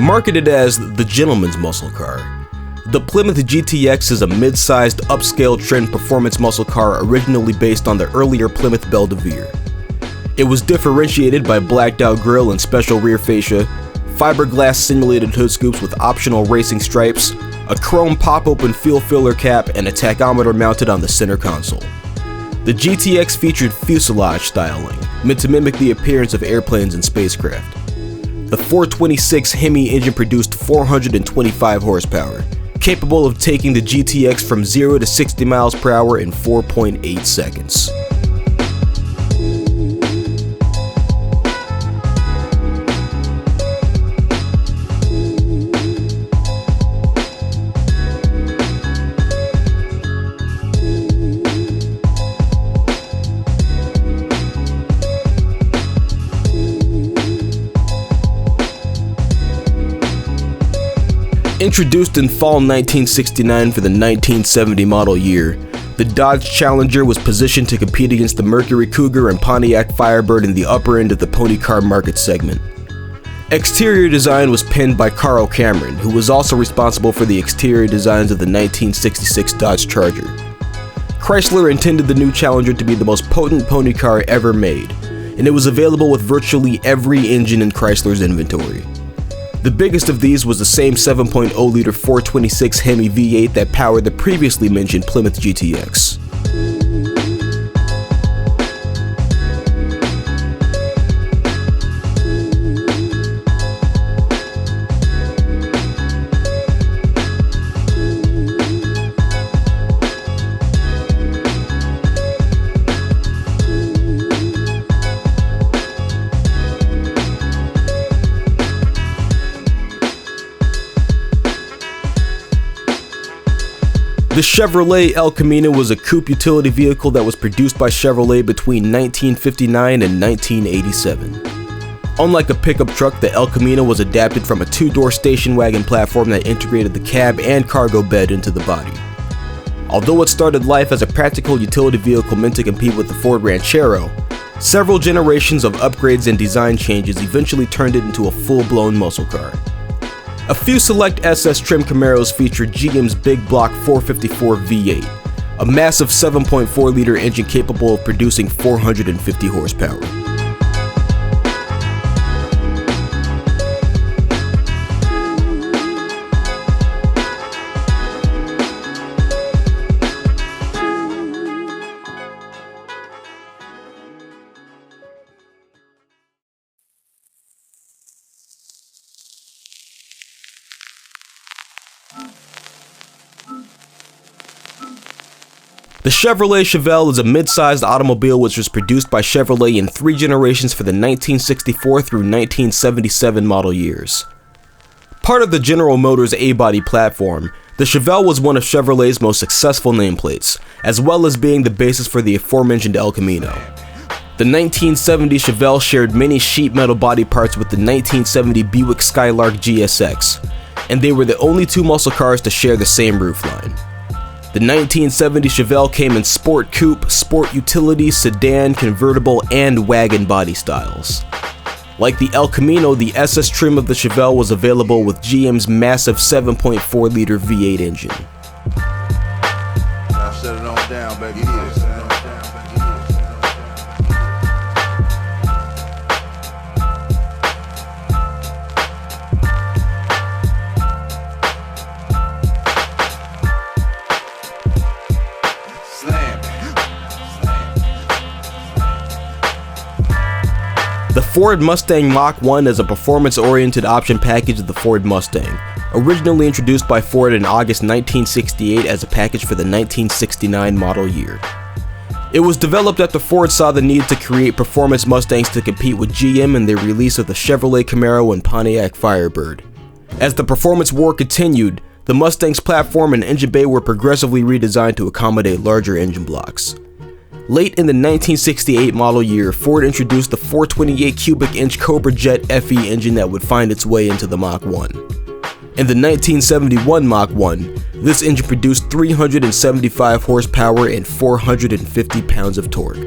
Marketed as the gentleman's muscle car, the Plymouth GTX is a mid-sized upscale trend performance muscle car originally based on the earlier Plymouth Belvedere. It was differentiated by blacked-out grille and special rear fascia, fiberglass simulated hood scoops with optional racing stripes, a chrome pop-open fuel filler cap, and a tachometer mounted on the center console. The GTX featured fuselage styling, meant to mimic the appearance of airplanes and spacecraft. The 426 Hemi engine produced 425 horsepower, capable of taking the GTX from 0 to 60 miles per hour in 4.8 seconds. Introduced in fall 1969 for the 1970 model year, the Dodge Challenger was positioned to compete against the Mercury Cougar and Pontiac Firebird in the upper end of the pony car market segment. Exterior design was penned by Carl Cameron, who was also responsible for the exterior designs of the 1966 Dodge Charger. Chrysler intended the new Challenger to be the most potent pony car ever made, and it was available with virtually every engine in Chrysler's inventory. The biggest of these was the same 7.0-liter 426 Hemi V8 that powered the previously mentioned Plymouth GTX. The Chevrolet El Camino was a coupe utility vehicle that was produced by Chevrolet between 1959 and 1987. Unlike a pickup truck, the El Camino was adapted from a two-door station wagon platform that integrated the cab and cargo bed into the body. Although it started life as a practical utility vehicle meant to compete with the Ford Ranchero, several generations of upgrades and design changes eventually turned it into a full-blown muscle car. A few select SS trim Camaros featured GM's big block 454 V8, a massive 7.4-liter engine capable of producing 450 horsepower. The Chevrolet Chevelle is a mid-sized automobile which was produced by Chevrolet in 3 generations for the 1964 through 1977 model years. Part of the General Motors A-body platform, the Chevelle was one of Chevrolet's most successful nameplates, as well as being the basis for the aforementioned El Camino. The 1970 Chevelle shared many sheet metal body parts with the 1970 Buick Skylark GSX, and they were the only 2 muscle cars to share the same roofline. The 1970 Chevelle came in sport coupe, sport utility, sedan, convertible, and wagon body styles. Like the El Camino, the SS trim of the Chevelle was available with GM's massive 7.4-liter V8 engine. Now set it on down, baby. The Ford Mustang Mach 1 is a performance-oriented option package of the Ford Mustang, originally introduced by Ford in August 1968 as a package for the 1969 model year. It was developed after Ford saw the need to create performance Mustangs to compete with GM in their release of the Chevrolet Camaro and Pontiac Firebird. As the performance war continued, the Mustang's platform and engine bay were progressively redesigned to accommodate larger engine blocks. Late in the 1968 model year, Ford introduced the 428 cubic inch Cobra Jet FE engine that would find its way into the Mach 1. In the 1971 Mach 1, this engine produced 375 horsepower and 450 pounds of torque.